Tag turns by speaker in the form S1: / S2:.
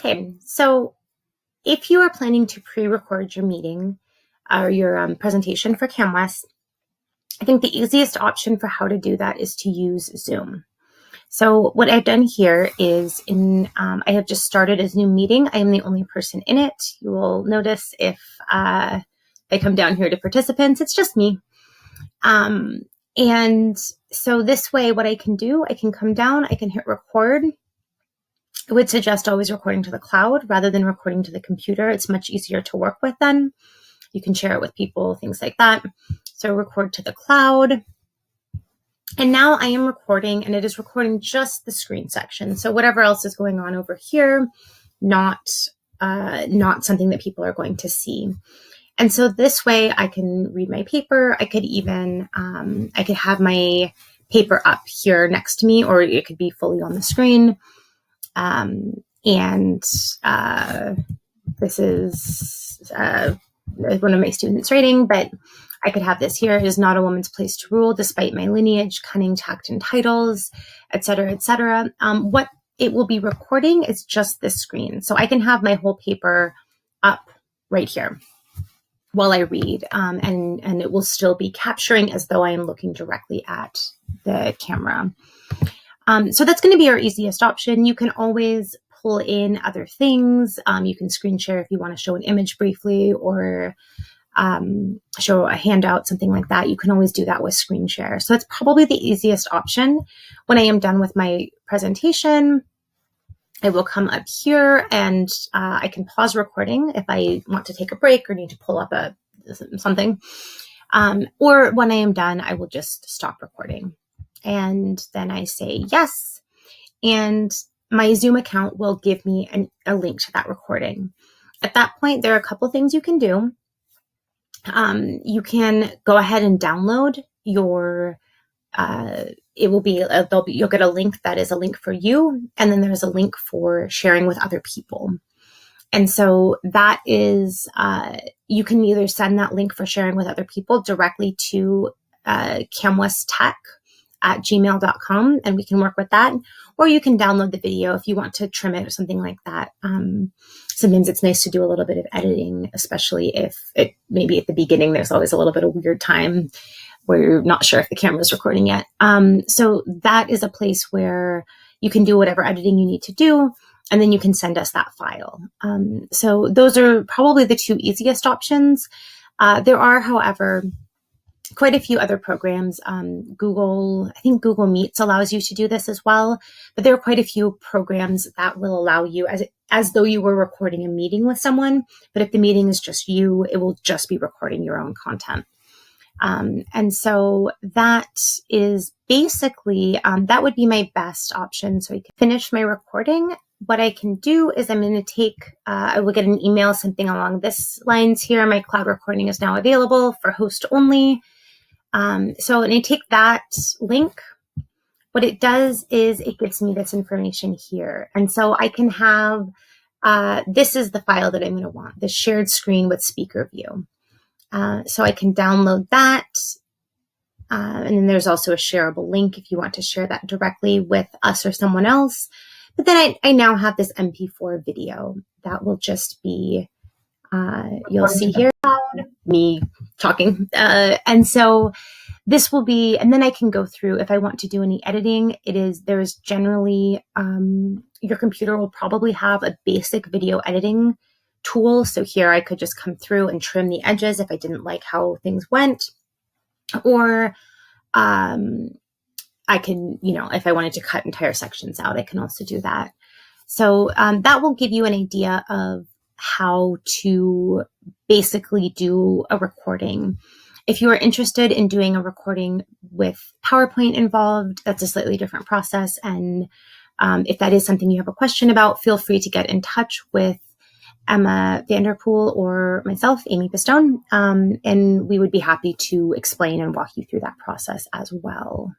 S1: Okay, so if you are planning to pre-record your meeting or your presentation for CAMWS, I think the easiest option for how to do that is to use Zoom. So what I've done here is I have just started a Zoom meeting. I am the only person in it. You will notice if I come down here to participants, it's just me. And so this way, what I can do, I can come down, I can hit record. I would suggest always recording to the cloud rather than recording to the computer. It's much easier to work with then. You can share it with people, things like that. So record to the cloud. And now I am recording, and it is recording just the screen section. So whatever else is going on over here, not something that people are going to see. And so this way I can read my paper. I could even, I could have my paper up here next to me, or it could be fully on the screen. This is one of my students writing, but I could have this here. It is not a woman's place to rule, despite my lineage, cunning, tact, and titles, etc., etc. What it will be recording is just this screen. So I can have my whole paper up right here while I read, and it will still be capturing as though I am looking directly at the camera. So that's going to be our easiest option. You can always pull in other things. You can screen share if you want to show an image briefly or show a handout, something like that. You can always do that with screen share. So that's probably the easiest option. When I am done with my presentation, I will come up here and I can pause recording if I want to take a break or need to pull up something. Or when I am done, I will just stop recording. And then I say yes. And my Zoom account will give me a link to that recording. At that point, there are a couple things you can do. You can go ahead and download your, you'll get a link that is a link for you. And then there's a link for sharing with other people. And so that is, you can either send that link for sharing with other people directly to camwstech@gmail.com, and we can work with that. Or you can download the video if you want to trim it or something like that. Sometimes it's nice to do a little bit of editing, especially if maybe at the beginning, there's always a little bit of weird time where you're not sure if the camera is recording yet. So that is a place where you can do whatever editing you need to do, and then you can send us that file. So those are probably the two easiest options. There are, however, quite a few other programs. I think Google Meets allows you to do this as well, but there are quite a few programs that will allow you as though you were recording a meeting with someone, but if the meeting is just you, it will just be recording your own content. And so that is basically, that would be my best option. So I can finish my recording. What I can do is I'm going to I will get an email, something along this lines here. My cloud recording is now available for host only. So when I take that link, what it does is it gives me this information here. And so I can have, this is the file that I'm going to want, the shared screen with speaker view. So I can download that. And then there's also a shareable link if you want to share that directly with us or someone else. But then I now have this MP4 video that will just be, you'll see here, me talking. And so this will be, and then I can go through, if I want to do any editing, there's generally, your computer will probably have a basic video editing tool. So here I could just come through and trim the edges if I didn't like how things went. Or I can, if I wanted to cut entire sections out, I can also do that. So that will give you an idea of how to basically do a recording. If you are interested in doing a recording with PowerPoint involved, that's a slightly different process. And if that is something you have a question about, feel free to get in touch with Emma Vanderpool or myself, Amy Pistone, and we would be happy to explain and walk you through that process as well.